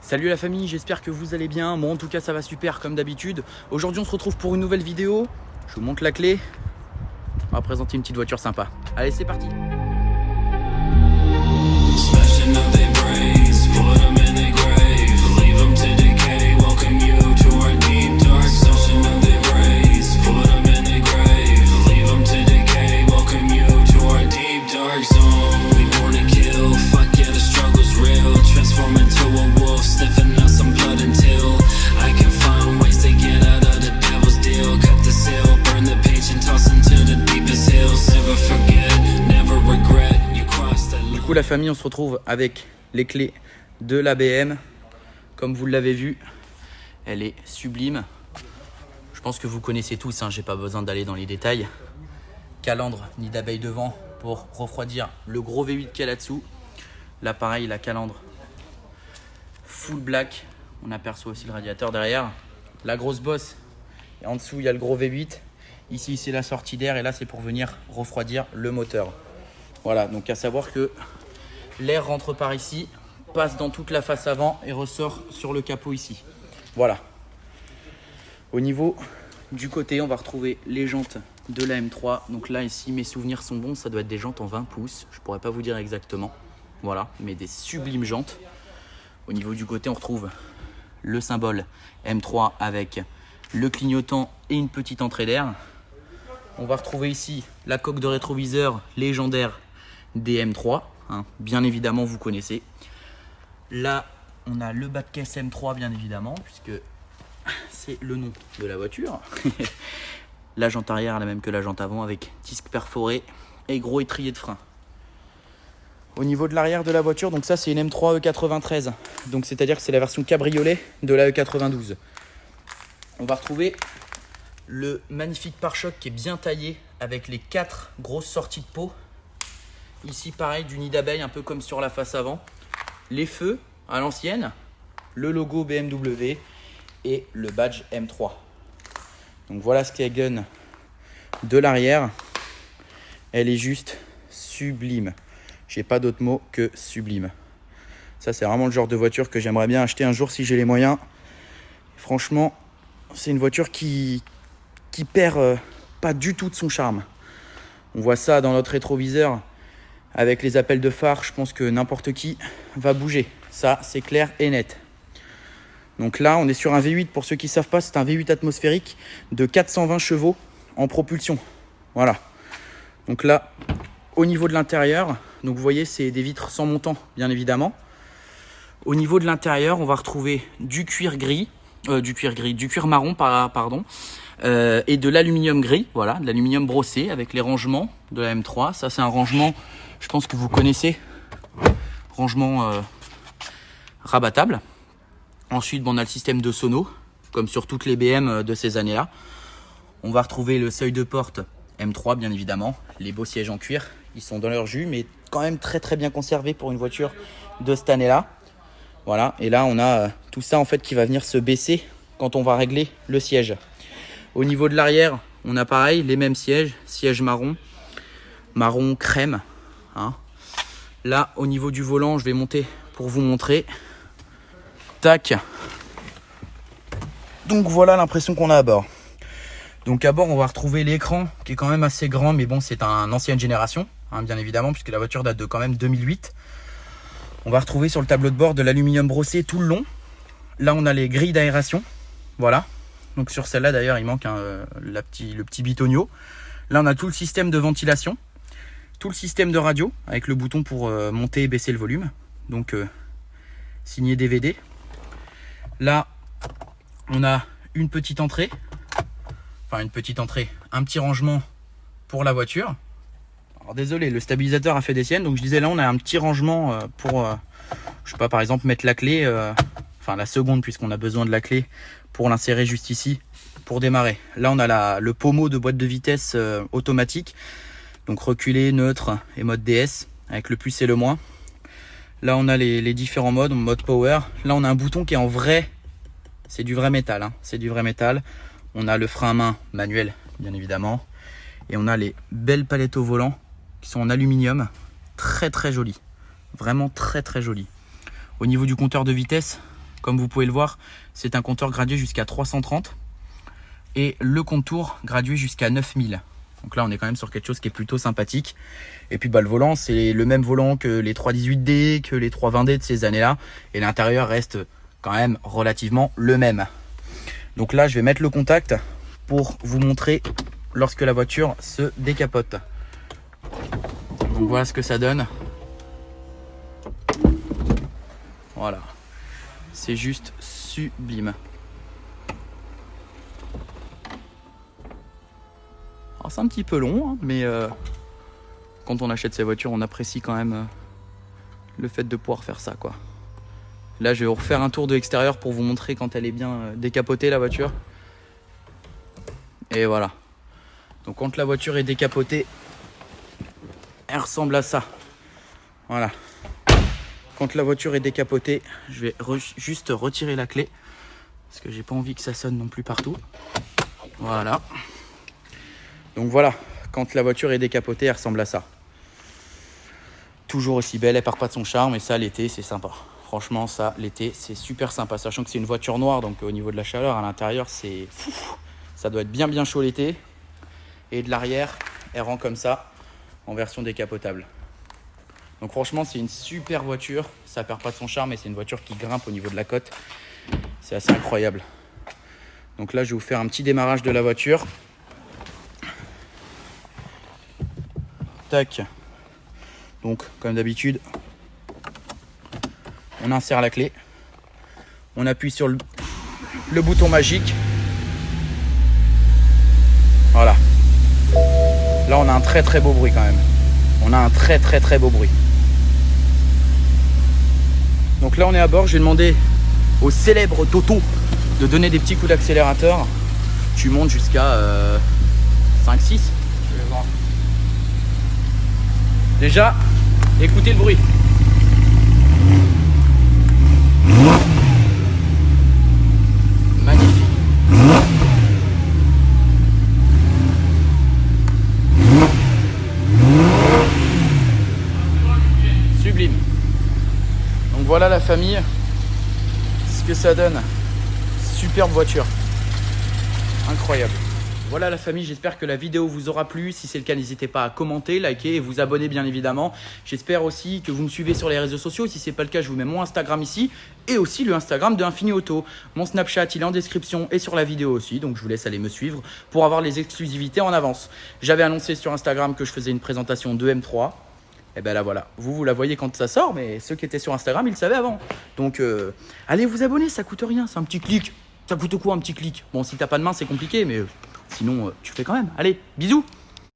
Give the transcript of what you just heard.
Salut la famille, j'espère que vous allez bien. Moi en tout cas ça va super comme d'habitude. Aujourd'hui on se retrouve pour une nouvelle vidéo. Je vous montre la clé. On va présenter une petite voiture sympa. Allez, c'est parti. Du coup la famille, on se retrouve avec les clés de la BM. Comme vous l'avez vu, elle est sublime. Je pense que vous connaissez tous, hein, j'ai pas besoin d'aller dans les détails. Calandre nid d'abeille devant pour refroidir le gros V8 qu'il y a là-dessous. Là pareil, la calandre full black. On aperçoit aussi le radiateur derrière. La grosse bosse, et en dessous il y a le gros V8. Ici c'est la sortie d'air et là c'est pour venir refroidir le moteur. Voilà, donc à savoir que l'air rentre par ici, passe dans toute la face avant et ressort sur le capot ici. Voilà. Au niveau du côté, on va retrouver les jantes de la M3. Donc là, ici, mes souvenirs sont bons. Ça doit être des jantes en 20 pouces. Je pourrais pas vous dire exactement. Voilà, mais des sublimes jantes. Au niveau du côté, on retrouve le symbole M3 avec le clignotant et une petite entrée d'air. On va retrouver ici la coque de rétroviseur légendaire des M3. Hein, bien évidemment, vous connaissez. Là, on a le bas de caisse M3, bien évidemment, puisque c'est le nom de la voiture. La jante arrière, la même que la jante avant, avec disque perforé et gros étrier de frein. Au niveau de l'arrière de la voiture, donc ça, c'est une M3 E93. Donc, c'est-à-dire que c'est la version cabriolet de la E92. On va retrouver le magnifique pare-choc qui est bien taillé avec les 4 grosses sorties de peau. Ici, pareil, du nid d'abeille, un peu comme sur la face avant. Les feux à l'ancienne, le logo BMW et le badge M3. Donc voilà ce qu'est gun de l'arrière. Elle est juste sublime. J'ai pas d'autre mot que sublime. Ça, c'est vraiment le genre de voiture que j'aimerais bien acheter un jour si j'ai les moyens. Franchement, c'est une voiture qui perd pas du tout de son charme. On voit ça dans notre rétroviseur. Avec les appels de phare, je pense que n'importe qui va bouger. Ça, c'est clair et net. Donc là, on est sur un V8. Pour ceux qui ne savent pas, c'est un V8 atmosphérique de 420 chevaux en propulsion. Voilà. Donc là, au niveau de l'intérieur, donc vous voyez, c'est des vitres sans montant, bien évidemment. Au niveau de l'intérieur, on va retrouver du cuir gris, du cuir marron, pardon, et de l'aluminium gris. Voilà, de l'aluminium brossé avec les rangements de la M3. Ça, c'est un rangement, je pense que vous connaissez, rangement rabattable. Ensuite, on a le système de sono, comme sur toutes les BM de ces années-là. On va retrouver le seuil de porte M3, bien évidemment. Les beaux sièges en cuir, ils sont dans leur jus, mais quand même très très bien conservés pour une voiture de cette année-là. Voilà, et là on a tout ça en fait qui va venir se baisser quand on va régler le siège. Au niveau de l'arrière, on a pareil, les mêmes sièges, siège marron crème. Hein. Là, au niveau du volant, je vais monter pour vous montrer. Tac. Donc voilà l'impression qu'on a à bord. Donc à bord, on va retrouver l'écran qui est quand même assez grand, mais bon, c'est une ancienne génération, hein, bien évidemment, puisque la voiture date de quand même 2008. On va retrouver sur le tableau de bord de l'aluminium brossé tout le long. Là, on a les grilles d'aération. Voilà. Donc sur celle-là, d'ailleurs, il manque le petit bitonio. Là, on a tout le système de ventilation. Tout le système de radio avec le bouton pour monter et baisser le volume. Donc signé DVD. Là, on a une petite entrée. Enfin, une petite entrée. Un petit rangement pour la voiture. Alors désolé, le stabilisateur a fait des siennes. Donc je disais là, on a un petit rangement pour, je sais pas, par exemple, mettre la clé. Enfin, la seconde, puisqu'on a besoin de la clé pour l'insérer juste ici pour démarrer. Là, on a le pommeau de boîte de vitesse automatique. Donc reculer, neutre et mode DS avec le plus et le moins. Là, on a les différents modes, mode power. Là, on a un bouton qui est en vrai. C'est du vrai métal. Hein. C'est du vrai métal. On a le frein à main manuel, bien évidemment. Et on a les belles palettes au volant qui sont en aluminium. Très, très jolies. Vraiment très, très jolies. Au niveau du compteur de vitesse, comme vous pouvez le voir, c'est un compteur gradué jusqu'à 330 et le contour gradué jusqu'à 9000. Donc là, on est quand même sur quelque chose qui est plutôt sympathique. Et puis le volant, c'est le même volant que les 318D, que les 320D de ces années-là. Et l'intérieur reste quand même relativement le même. Donc là, je vais mettre le contact pour vous montrer lorsque la voiture se décapote. Donc voilà ce que ça donne. Voilà. C'est juste sublime. Alors c'est un petit peu long, hein, mais quand on achète ces voitures, on apprécie quand même le fait de pouvoir faire ça, quoi. Là, je vais vous refaire un tour de l'extérieur pour vous montrer quand elle est bien décapotée, la voiture. Et voilà. Donc quand la voiture est décapotée, elle ressemble à ça. Voilà. Quand la voiture est décapotée, je vais juste retirer la clé parce que j'ai pas envie que ça sonne non plus partout. Voilà. Donc voilà, quand la voiture est décapotée, elle ressemble à ça. Toujours aussi belle, elle perd pas de son charme et ça, l'été, c'est sympa. Franchement, ça, l'été, c'est super sympa. Sachant que c'est une voiture noire, donc au niveau de la chaleur à l'intérieur, c'est fou. Ça doit être bien chaud l'été. Et de l'arrière, elle rend comme ça, en version décapotable. Donc franchement, c'est une super voiture. Ça perd pas de son charme et c'est une voiture qui grimpe au niveau de la côte. C'est assez incroyable. Donc là, je vais vous faire un petit démarrage de la voiture. Tac. Donc, comme d'habitude, on insère la clé. On appuie sur le bouton magique. Voilà. Là, on a un très très beau bruit quand même. On a un très très très beau bruit. Donc là, on est à bord. J'ai demandé au célèbre Toto de donner des petits coups d'accélérateur. Tu montes jusqu'à 5-6. Déjà, écoutez le bruit. Magnifique. Sublime. Donc voilà la famille, ce que ça donne. Superbe voiture. Incroyable. Voilà la famille, j'espère que la vidéo vous aura plu. Si c'est le cas, n'hésitez pas à commenter, liker et vous abonner bien évidemment. J'espère aussi que vous me suivez sur les réseaux sociaux. Si ce n'est pas le cas, je vous mets mon Instagram ici et aussi le Instagram de Infini Auto. Mon Snapchat, il est en description et sur la vidéo aussi. Donc je vous laisse aller me suivre pour avoir les exclusivités en avance. J'avais annoncé sur Instagram que je faisais une présentation de M3. Et ben là voilà, vous la voyez quand ça sort, mais ceux qui étaient sur Instagram, ils le savaient avant. Donc allez vous abonner, ça coûte rien, c'est un petit clic. Ça coûte quoi un petit clic? Bon, si t'as pas de main, c'est compliqué, mais sinon tu le fais quand même. Allez, bisous!